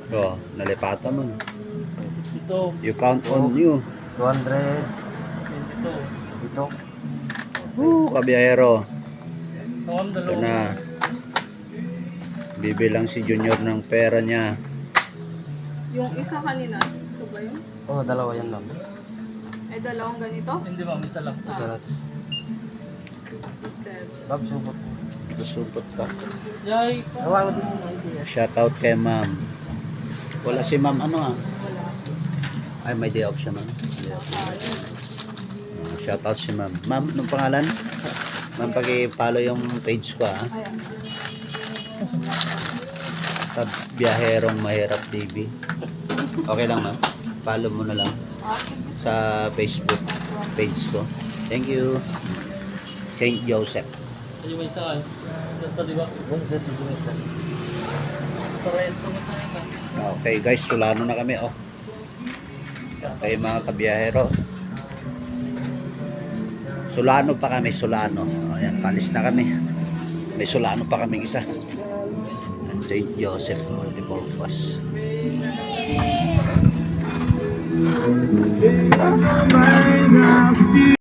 Oh, nalipatan mo. Ito. You count on you. 200. Ito. Dito. Kabiyahero. Noon, Ito dalawa. na. Bibilang si Junior ng pera niya. Yung isa kanina, ito ba yun? Oh, dalawa yan lang. Ay, dalawang ganito? Hindi ba, isa lang. Isa natin. 57. Bob, supot. Susupot pa. Yay. Gawa mo din yung idea. Shoutout kay ma'am. Wala si ma'am ano ah. Wala. Ay, may day off siya ma'am. Day off. Shoutout si ma'am. Ma'am, anong pangalan? Ma'am, paki-follow yung page ko ah. Ayan. Biyaherong Mahirap TV. Okay lang ma'am. Follow mo na lang Sige. sa Facebook page ko. Thank you. Saint Joseph. Kasi may isa. Ito, di ba? Dito, isa. Parento mo tayo. Okay guys, Sulano na kami oh. Okay mga kabiyahero. Sulano pa kami, Sulano. Ayan, palis na kami. May Sulano pa kami isa. Saint Joseph Multipurpose.